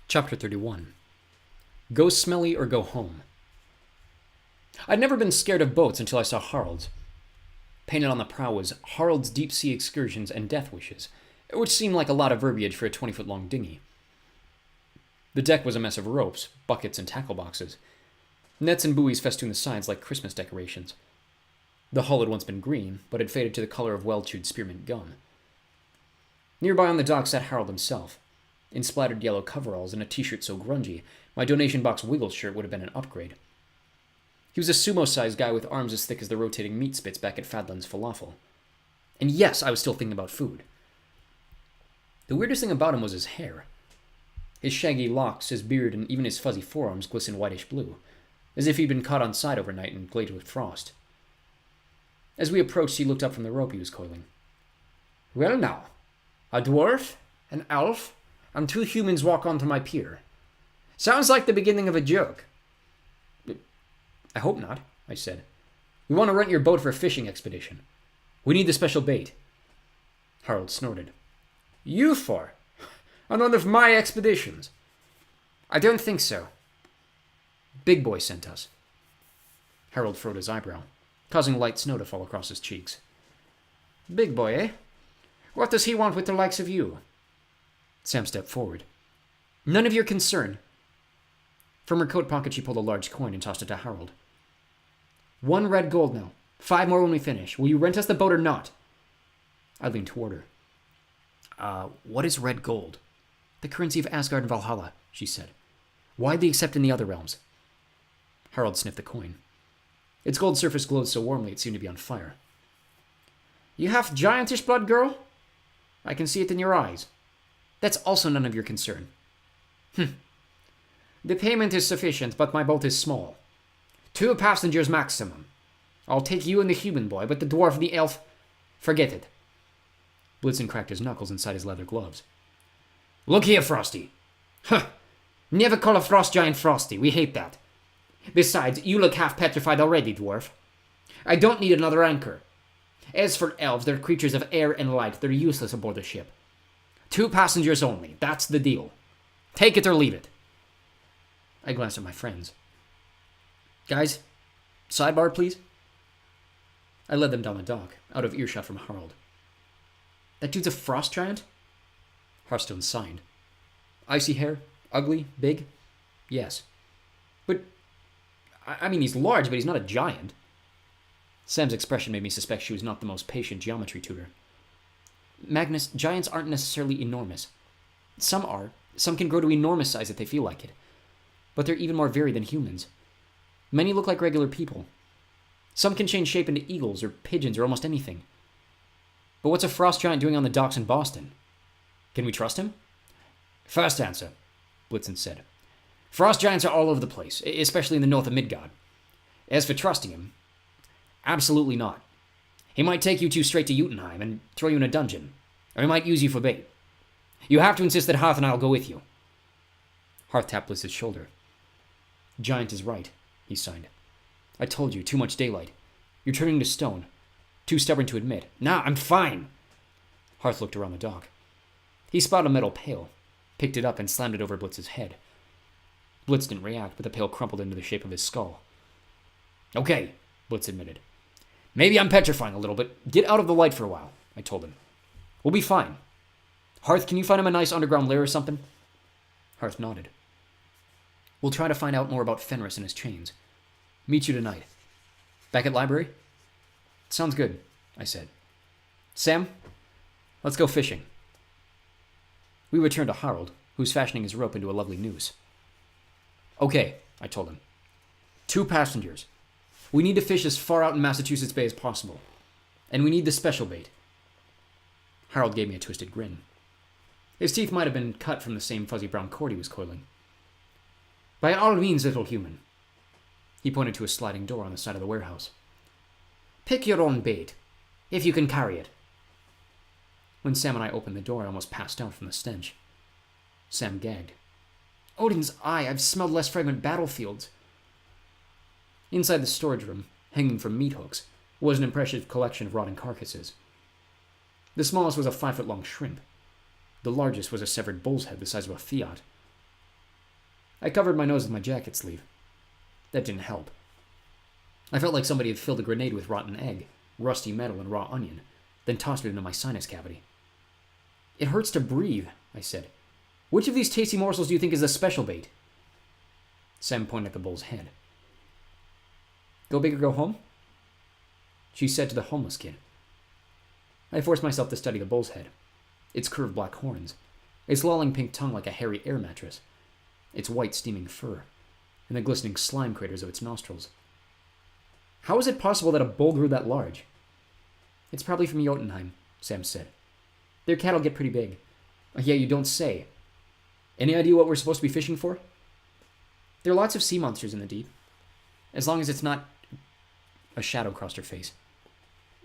Chapter 31. Go Smelly or Go Home. I'd never been scared of boats until I saw Harald's. Painted on the prow was Harald's deep sea excursions and death wishes, which seemed like a lot of verbiage for a 20-foot-long dinghy. The deck was a mess of ropes, buckets, and tackle boxes. Nets and buoys festooned the sides like Christmas decorations. The hull had once been green, but had faded to the color of well-chewed spearmint gum. Nearby on the dock sat Harald himself. In splattered yellow coveralls and a t-shirt so grungy, my donation box Wiggles shirt would have been an upgrade. He was a sumo-sized guy with arms as thick as the rotating meat spits back at Fadlan's Falafel. And yes, I was still thinking about food. The weirdest thing about him was his hair. His shaggy locks, his beard, and even his fuzzy forearms glistened whitish blue, as if he'd been caught on side overnight and glazed with frost. As we approached, he looked up from the rope he was coiling. "Well now, a dwarf, an elf, and 2 humans walk onto my pier. Sounds like the beginning of a joke." "I hope not," I said. "We want to rent your boat for a fishing expedition. We need the special bait." Harald snorted. "You for? On one of my expeditions?" "I don't think so. Big Boy sent us." Harald furrowed his eyebrow, causing light snow to fall across his cheeks. "Big Boy, eh? What does he want with the likes of you?" Sam stepped forward. "None of your concern." From her coat pocket she pulled a large coin and tossed it to Harald. 1 red gold now. 5 more when we finish. Will you rent us the boat or not?" I leaned toward her. What is red gold?" "The currency of Asgard and Valhalla," she said. "Widely accepted in the other realms." Harald sniffed the coin. Its gold surface glowed so warmly it seemed to be on fire. "You have giantish blood, girl? I can see it in your eyes." "That's also none of your concern." "The payment is sufficient, but my boat is small. 2 passengers maximum. I'll take you and the human boy, but the dwarf and the elf, forget it." Blitzen cracked his knuckles inside his leather gloves. "Look here, Frosty. Never call a frost giant Frosty. We hate that. Besides, you look half petrified already, dwarf. I don't need another anchor. As for elves, they're creatures of air and light. They're useless aboard the ship. 2 passengers only. That's the deal. Take it or leave it." I glanced at my friends. "Guys, sidebar, please." I led them down the dock, out of earshot from Harald. "That dude's a frost giant?" Hearthstone signed. "Icy hair? Ugly? Big?" "Yes." "But, I mean, he's large, but he's not a giant." Sam's expression made me suspect she was not the most patient geometry tutor. "Magnus, giants aren't necessarily enormous. Some are. Some can grow to enormous size if they feel like it. But they're even more varied than humans. Many look like regular people. Some can change shape into eagles or pigeons or almost anything. But what's a frost giant doing on the docks in Boston? Can we trust him?" "First answer," Blitzen said. "Frost giants are all over the place, especially in the north of Midgard. As for trusting him, absolutely not. He might take you 2 straight to Jotunheim and throw you in a dungeon, or he might use you for bait. You have to insist that Hearth and I will go with you." Hearth tapped Blitz's shoulder. "Giant is right," he signed. "I told you, too much daylight. You're turning to stone. Too stubborn to admit." "Nah, I'm fine." Hearth looked around the dock. He spotted a metal pail, picked it up, and slammed it over Blitz's head. Blitz didn't react, but the pail crumpled into the shape of his skull. "Okay," Blitz admitted. "Maybe I'm petrifying a little, but get out of the light for a while," I told him. "We'll be fine. Hearth, can you find him a nice underground lair or something?" Hearth nodded. "We'll try to find out more about Fenris and his chains. Meet you tonight. Back at library?" "Sounds good," I said. "Sam, let's go fishing." We returned to Harald, who was fashioning his rope into a lovely noose. "Okay," I told him. 2 passengers. We need to fish as far out in Massachusetts Bay as possible. And we need the special bait." Harald gave me a twisted grin. His teeth might have been cut from the same fuzzy brown cord he was coiling. "By all means, little human." He pointed to a sliding door on the side of the warehouse. "Pick your own bait, if you can carry it." When Sam and I opened the door, I almost passed out from the stench. Sam gagged. "Odin's eye, I've smelled less fragrant battlefields." Inside the storage room, hanging from meat hooks, was an impressive collection of rotting carcasses. The smallest was a 5-foot-long shrimp. The largest was a severed bull's head the size of a Fiat. I covered my nose with my jacket sleeve. That didn't help. I felt like somebody had filled a grenade with rotten egg, rusty metal, and raw onion, then tossed it into my sinus cavity. It hurts to breathe, I said. Which of these tasty morsels do you think is the special bait? Sam pointed at the bull's head. Go big or go home? She said to the homeless kid. I forced myself to study the bull's head. Its curved black horns, its lolling pink tongue like a hairy air mattress, its white steaming fur, and the glistening slime craters of its nostrils. How is it possible that a bull grew that large? It's probably from Jotunheim, Sam said. Their cattle get pretty big. Yeah, you don't say. Any idea what we're supposed to be fishing for? There are lots of sea monsters in the deep. As long as it's not... A shadow crossed her face.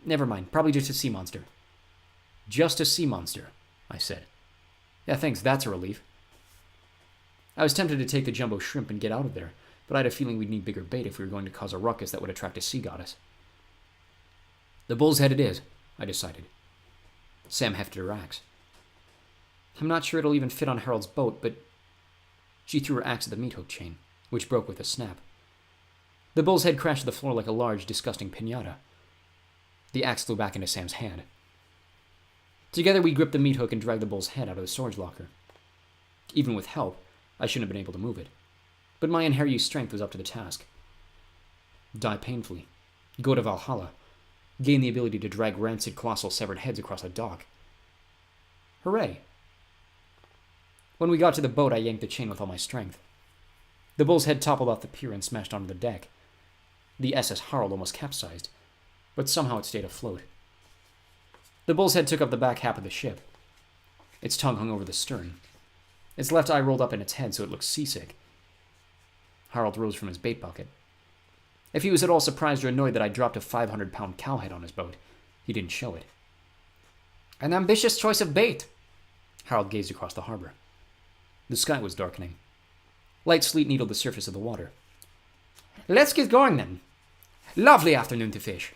Never mind, probably just a sea monster. Just a sea monster, I said. Yeah, thanks, that's a relief. I was tempted to take the jumbo shrimp and get out of there, but I had a feeling we'd need bigger bait if we were going to cause a ruckus that would attract a sea goddess. The bull's head it is, I decided. Sam hefted her axe. I'm not sure it'll even fit on Harold's boat, but... She threw her axe at the meat hook chain, which broke with a snap. The bull's head crashed to the floor like a large, disgusting piñata. The axe flew back into Sam's hand. Together we gripped the meat hook and dragged the bull's head out of the storage locker. Even with help, I shouldn't have been able to move it. But my inherent use strength was up to the task. Die painfully. Go to Valhalla. Gain the ability to drag rancid, colossal, severed heads across a dock. Hooray! When we got to the boat, I yanked the chain with all my strength. The bull's head toppled off the pier and smashed onto the deck. The SS Harold almost capsized, but somehow it stayed afloat. The bull's head took up the back half of the ship. Its tongue hung over the stern. Its left eye rolled up in its head so it looked seasick. Harold rose from his bait bucket. If he was at all surprised or annoyed that I dropped a 500-pound cowhead on his boat, he didn't show it. An ambitious choice of bait, Harold gazed across the harbor. The sky was darkening. Light sleet needled the surface of the water. Let's get going then. Lovely afternoon to fish.